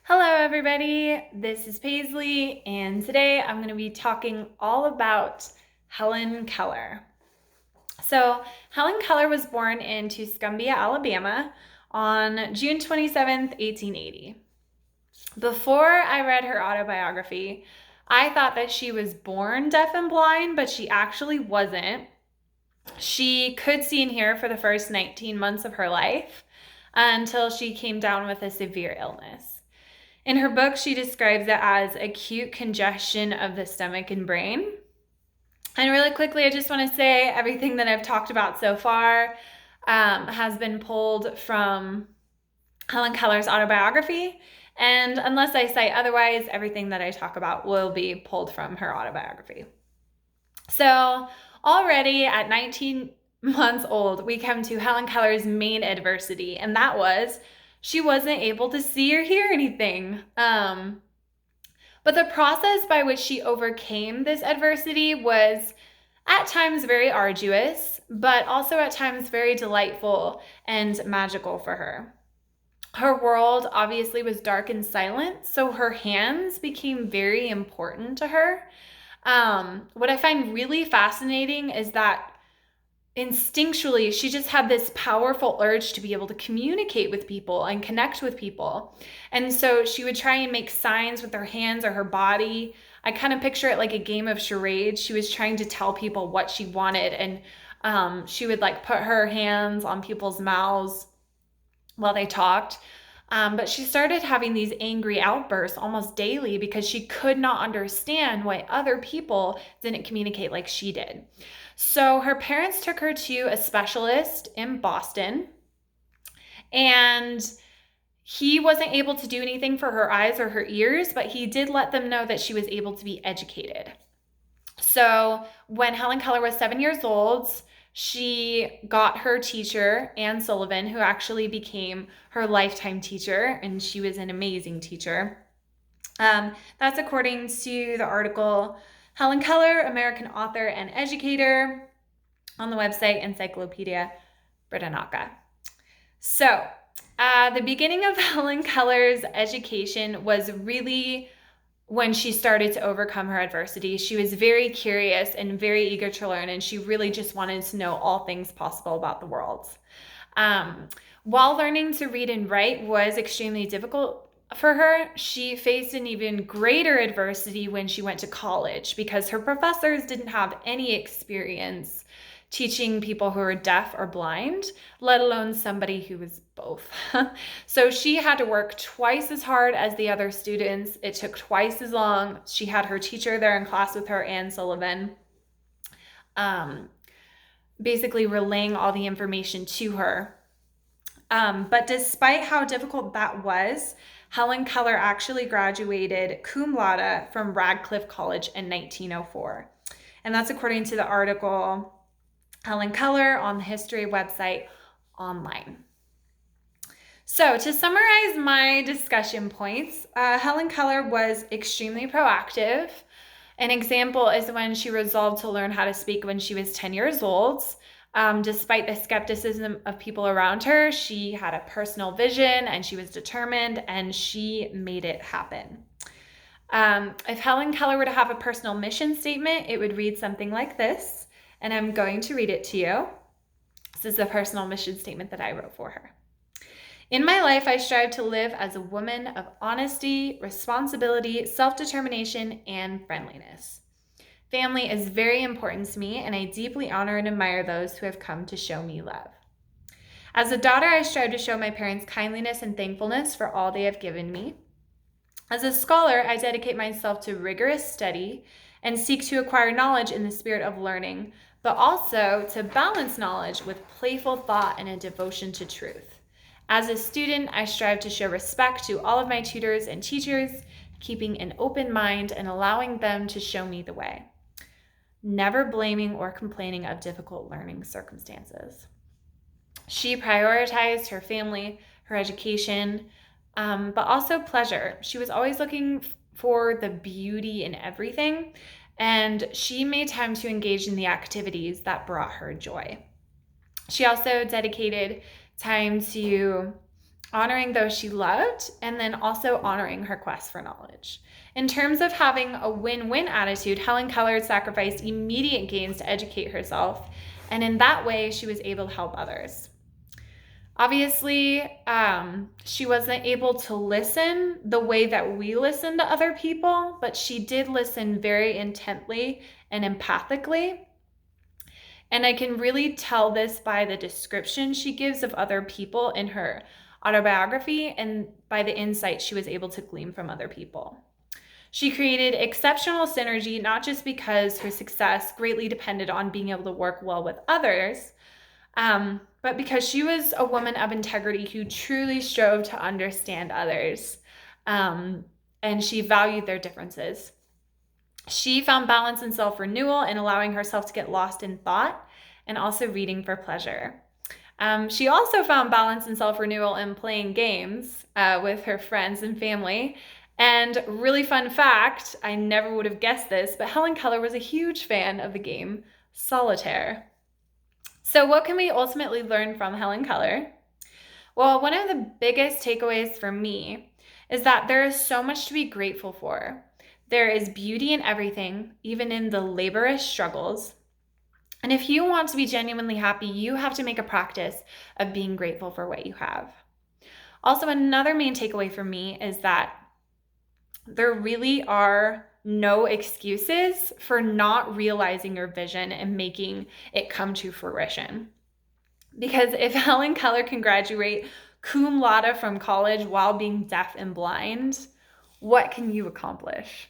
Hello, everybody. This is Paisley, and today I'm going to be talking all about Helen Keller. So, Helen Keller was born in Tuscumbia, Alabama on June 27th, 1880. Before I read her autobiography, I thought that she was born deaf and blind, but she actually wasn't. She could see and hear for the first 19 months of her life until she came down with a severe illness. In her book, she describes it as acute congestion of the stomach and brain. And really quickly, I just want to say everything that I've talked about so far has been pulled from Helen Keller's autobiography. And unless I cite otherwise, everything that I talk about will be pulled from her autobiography. So already at 19 months old, we come to Helen Keller's main adversity, and that was she wasn't able to see or hear anything. But the process by which she overcame this adversity was at times very arduous, but also at times very delightful and magical for her. Her world obviously was dark and silent, so her hands became very important to her. What I find really fascinating is that instinctually, she just had this powerful urge to be able to communicate with people and connect with people. And so she would try and make signs with her hands or her body. I kind of picture it like a game of charades. She was trying to tell people what she wanted, and she would like put her hands on people's mouths while they talked. But she started having these angry outbursts almost daily because she could not understand why other people didn't communicate like she did. So her parents took her to a specialist in Boston, and he wasn't able to do anything for her eyes or her ears, but he did let them know that she was able to be educated. So when Helen Keller was 7 years old, she got her teacher, Anne Sullivan, who actually became her lifetime teacher, and she was an amazing teacher. That's according to the article Helen Keller, American Author and Educator, on the website Encyclopedia Britannica. So, the beginning of Helen Keller's education was really when she started to overcome her adversity. She was very curious and very eager to learn, and she really just wanted to know all things possible about the world. While learning to read and write was extremely difficult for her, she faced an even greater adversity when she went to college because her professors didn't have any experience teaching people who are deaf or blind, let alone somebody who was both. So she had to work twice as hard as the other students. It took twice as long. She had her teacher there in class with her, Anne Sullivan, basically relaying all the information to her. But despite how difficult that was, Helen Keller actually graduated cum laude from Radcliffe College in 1904. And that's according to the article Helen Keller on the history website online. So to summarize my discussion points, Helen Keller was extremely proactive. An example is when she resolved to learn how to speak when she was 10 years old. Despite the skepticism of people around her, she had a personal vision and she was determined, and she made it happen. If Helen Keller were to have a personal mission statement, it would read something like this, and I'm going to read it to you. This is the personal mission statement that I wrote for her. In my life, I strive to live as a woman of honesty, responsibility, self-determination, and friendliness. Family is very important to me, and I deeply honor and admire those who have come to show me love. As a daughter, I strive to show my parents kindness and thankfulness for all they have given me. As a scholar, I dedicate myself to rigorous study and seek to acquire knowledge in the spirit of learning, but also to balance knowledge with playful thought and a devotion to truth. As a student, I strive to show respect to all of my tutors and teachers, keeping an open mind and allowing them to show me the way, never blaming or complaining of difficult learning circumstances. She prioritized her family, her education, but also pleasure. She was always looking for the beauty in everything, and she made time to engage in the activities that brought her joy. She also dedicated time to honoring those she loved, and then also honoring her quest for knowledge. In terms of having a win-win attitude, Helen Keller sacrificed immediate gains to educate herself, and in that way, she was able to help others. Obviously, she wasn't able to listen the way that we listen to other people, but she did listen very intently and empathically. And I can really tell this by the description she gives of other people in her autobiography and by the insight she was able to glean from other people. She created exceptional synergy, not just because her success greatly depended on being able to work well with others, but because she was a woman of integrity who truly strove to understand others, and she valued their differences. She found balance in self-renewal and allowing herself to get lost in thought and also reading for pleasure. She also found balance in self-renewal in playing games with her friends and family. And really fun fact, I never would have guessed this, but Helen Keller was a huge fan of the game Solitaire. So what can we ultimately learn from Helen Keller? Well, one of the biggest takeaways for me is that there is so much to be grateful for. There is beauty in everything, even in the laborious struggles. And if you want to be genuinely happy, you have to make a practice of being grateful for what you have. Also, another main takeaway for me is that there really are no excuses for not realizing your vision and making it come to fruition. Because if Helen Keller can graduate cum laude from college while being deaf and blind, what can you accomplish?